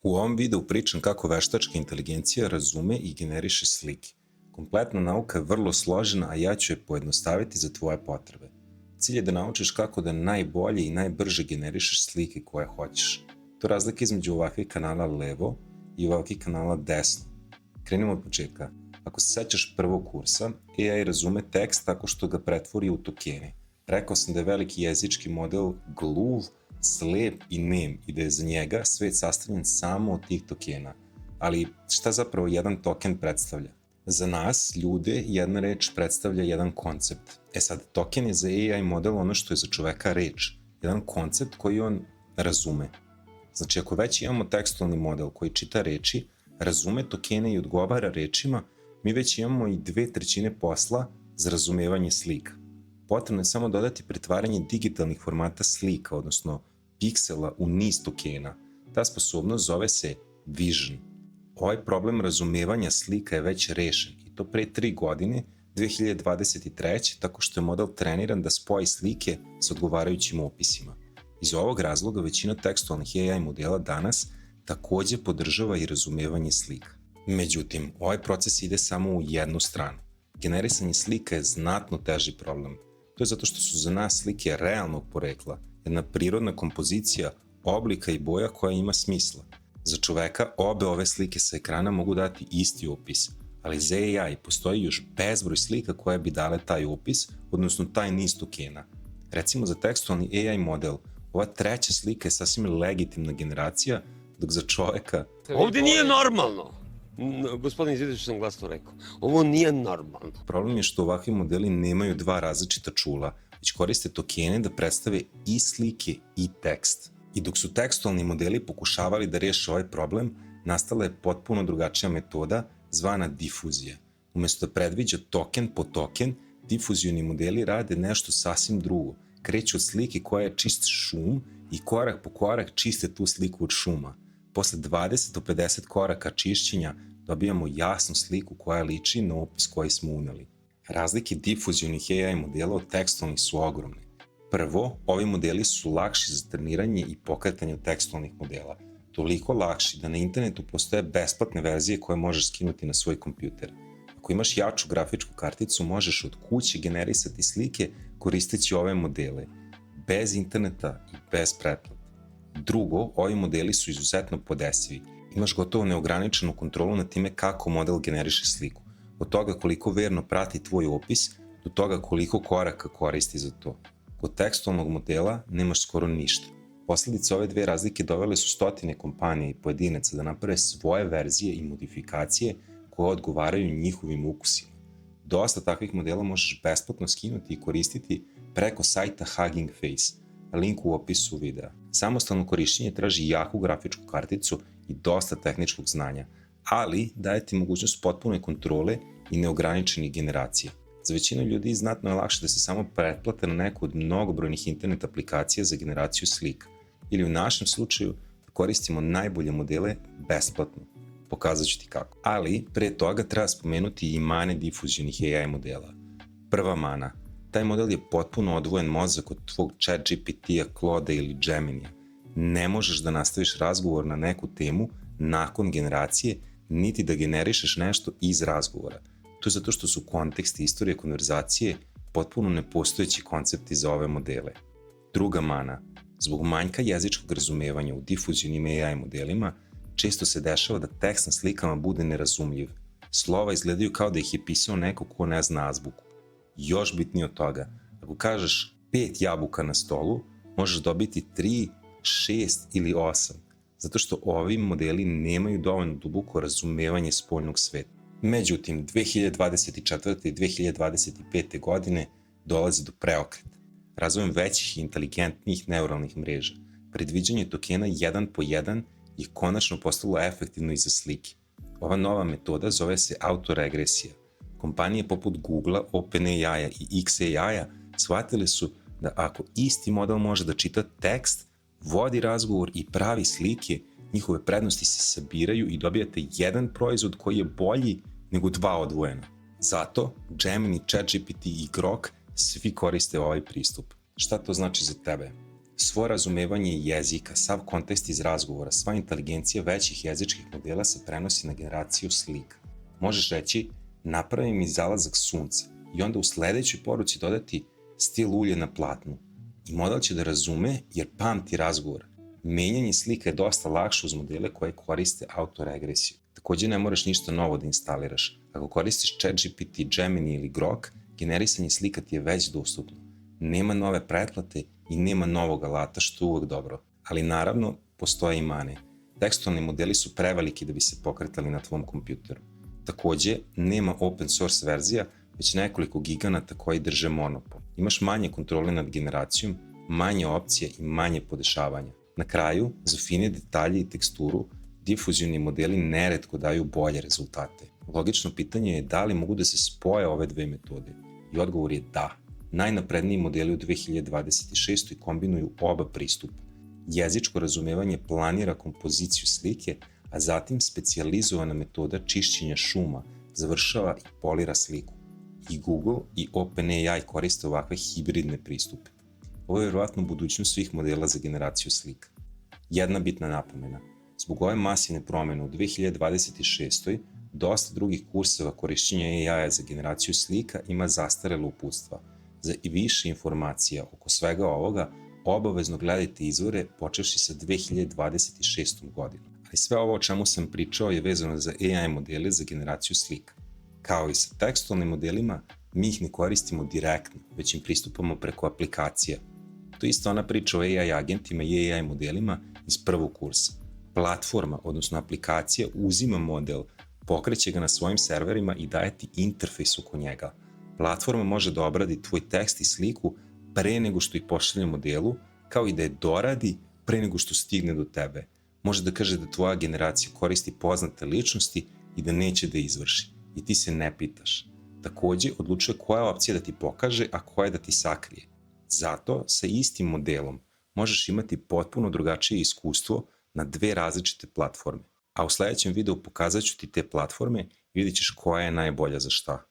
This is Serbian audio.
U ovom videu pričam kako veštačka inteligencija razume i generiše slike. Kompletna nauka je vrlo složena, a ja ću je pojednostaviti za tvoje potrebe. Cilj je da naučiš kako da najbolje i najbrže generišeš slike koje hoćeš. To je razlika između ovakvih kanala levo i ovakvih kanala desno. Krenimo od početka. Ako se sećaš prvog kursa, AI razume tekst tako što ga pretvori u tokene. Rekao sam da je veliki jezički model gluv, slep i nem i da je za njega svet sastavljen samo od tih tokena. Ali šta zapravo jedan token predstavlja? Za nas, ljude, jedna reč predstavlja jedan koncept. Sad, token je za AI model ono što je za čoveka reč. Jedan koncept koji on razume. Znači, ako već imamo tekstualni model koji čita reči, razume tokene i odgovara rečima, mi već imamo i 2/3 posla za razumevanje slika. Potrebno je samo dodati pretvaranje digitalnih formata slika, odnosno piksela u niz tokena. Ta sposobnost zove se vision. Ovaj problem razumevanja slika je već rešen i to pre 3 godine, 2023. tako što je model treniran da spoji slike s odgovarajućim opisima. Iz ovog razloga većina tekstualnih AI modela danas takođe podržava i razumevanje slika. Međutim, ovaj proces ide samo u jednu stranu. Generisanje slika je znatno teži problem. To je zato što su za nas slike realnog porekla, jedna prirodna kompozicija oblika i boja koja ima smisla. Za čoveka obe ove slike sa ekrana mogu dati isti opis, ali za AI postoji još bezbroj slika koje bi dale taj opis, odnosno taj niz tokena. Recimo za tekstualni AI model, ova treća slika je sasvim legitimna generacija, dok za čoveka... Ovde nije normalno! Gospodin Izvidović sam glasno rekao. Ovo nije normalno. Problem je što ovakvi modeli nemaju dva različita čula, već koriste tokene da predstave i slike i tekst. I dok su tekstualni modeli pokušavali da reše ovaj problem, nastala je potpuno drugačija metoda zvana difuzija. Umesto da predviđa token po token, difuzioni modeli rade nešto sasvim drugo. Kreću od slike koja je čist šum i korak po korak čiste tu sliku od šuma. Posle 20 do 50 koraka čišćenja dobijamo jasnu sliku koja liči na opis koji smo uneli. Razlike difuzionih AI modela od tekstualnih su ogromne. Prvo, ovi modeli su lakši za treniranje i pokretanje od tekstualnih modela. Toliko lakši da na internetu postoje besplatne verzije koje možeš skinuti na svoj kompjuter. Ako imaš jaču grafičku karticu, možeš od kuće generisati slike koristeći ove modele, bez interneta i bez pretplate. Drugo, ovi modeli su izuzetno podesivi. Imaš gotovo neograničenu kontrolu nad time kako model generiše sliku. Od toga koliko verno prati tvoj opis, do toga koliko koraka koristi za to. Kod tekstualnog modela nemaš skoro ništa. Posledice ove dve razlike dovele su stotine kompanija i pojedinaca da naprave svoje verzije i modifikacije koje odgovaraju njihovim ukusima. Dosta takvih modela možeš besplatno skinuti i koristiti preko sajta Hugging Face, link u opisu videa. Samostalno korišćenje traži jaku grafičku karticu i dosta tehničkog znanja, ali daje ti mogućnost potpune kontrole i neograničenih generacija. Za većinu ljudi znatno je lakše da se samo pretplate na neku od mnogobrojnih internet aplikacija za generaciju slika, ili u našem slučaju da koristimo najbolje modele besplatno. Pokazat ću ti kako. Ali, pre toga treba spomenuti i mane difuzionih AI modela. Prva mana. Taj model je potpuno odvojen mozak od tvog ChatGPT-a, Claude ili Geminija. Ne možeš da nastaviš razgovor na neku temu nakon generacije, niti da generišeš nešto iz razgovora. To je zato što su kontekst i istorija konverzacije potpuno nepostojeći koncepti za ove modele. Druga mana. Zbog manjka jezičkog razumevanja u difuzionim AI modelima, često se dešava da tekst na slikama bude nerazumljiv. Slova izgledaju kao da ih je pisao neko ko ne zna azbuku. Još bitnije od toga, ako kažeš 5 jabuka na stolu, možeš dobiti 3, 6 ili 8, zato što ovi modeli nemaju dovoljno duboko razumevanje spoljnog sveta. Međutim, 2024. i 2025. godine dolazi do preokreta. Razvojem većih i inteligentnijih neuralnih mreža, predviđanje tokena 1 po 1 je konačno postalo efektivno i za slike. Ova nova metoda zove se autoregresija. Kompanije poput Google-a, OpenAI-a i XAI-a shvatili su da ako isti model može da čita tekst, vodi razgovor i pravi slike, njihove prednosti se sabiraju i dobijate jedan proizvod koji je bolji nego 2 odvojena. Zato Gemini, ChatGPT i Grok svi koriste ovaj pristup. Šta to znači za tebe? Svo razumevanje jezika, sav kontekst iz razgovora, sva inteligencija većih jezičkih modela se prenosi na generaciju slika. Možeš reći, napravi mi zalazak sunca i onda u sledećoj poruci dodati stil ulje na platnu. I model će da razume jer pamti razgovor. Menjanje slika je dosta lakše uz modele koje koriste autoregresiju. Takođe ne moraš ništa novo da instaliraš. Ako koristiš ChatGPT, Gemini ili Grok, generisanje slika ti je već dostupno. Nema nove pretplate i nema novog alata, što je uvek dobro. Ali naravno, postoje i mane. Tekstualni modeli su preveliki da bi se pokretali na tvom kompjuteru. Takođe, nema open source verzija, već nekoliko giganata koji drže monopol. Imaš manje kontrole nad generacijom, manje opcije i manje podešavanja. Na kraju, za fine detalje i teksturu, difuzivni modeli neretko daju bolje rezultate. Logično pitanje je da li mogu da se spoje ove dve metode. I odgovor je da. Najnapredniji modeli u 2026. kombinuju oba pristupa. Jezičko razumevanje planira kompoziciju slike, a zatim specijalizovana metoda čišćenja šuma završava i polira sliku. I Google i OpenAI koriste ovakve hibridne pristupe. Ovo je vjerovatno budućnost svih modela za generaciju slika. Jedna bitna napomena. Zbog ove masivne promene u 2026. dosta drugih kurseva korišćenja AI-a za generaciju slika ima zastarela uputstva. Za i više informacija oko svega ovoga, obavezno gledajte izvore počevši sa 2026. godinom. Ali sve ovo o čemu sam pričao je vezano za AI modele za generaciju slika. Kao i sa tekstualnim modelima, mi ih ne koristimo direktno, već im pristupamo preko aplikacija. To je isto ona priča o AI agentima i AI modelima iz prvog kursa. Platforma, odnosno aplikacija, uzima model, pokreće ga na svojim serverima i daje ti interfejs oko njega. Platforma može da obradi tvoj tekst i sliku pre nego što ih pošalje modelu, kao i da je doradi pre nego što stigne do tebe. Može da kaže da tvoja generacija koristi poznate ličnosti i da neće da izvrši. I ti se ne pitaš. Takođe, odlučuje koja opcija da ti pokaže, a koja da ti sakrije. Zato, sa istim modelom, možeš imati potpuno drugačije iskustvo na dve različite platforme. A u sledećem videu pokazat ću ti te platforme i vidit ćeš koja je najbolja za šta.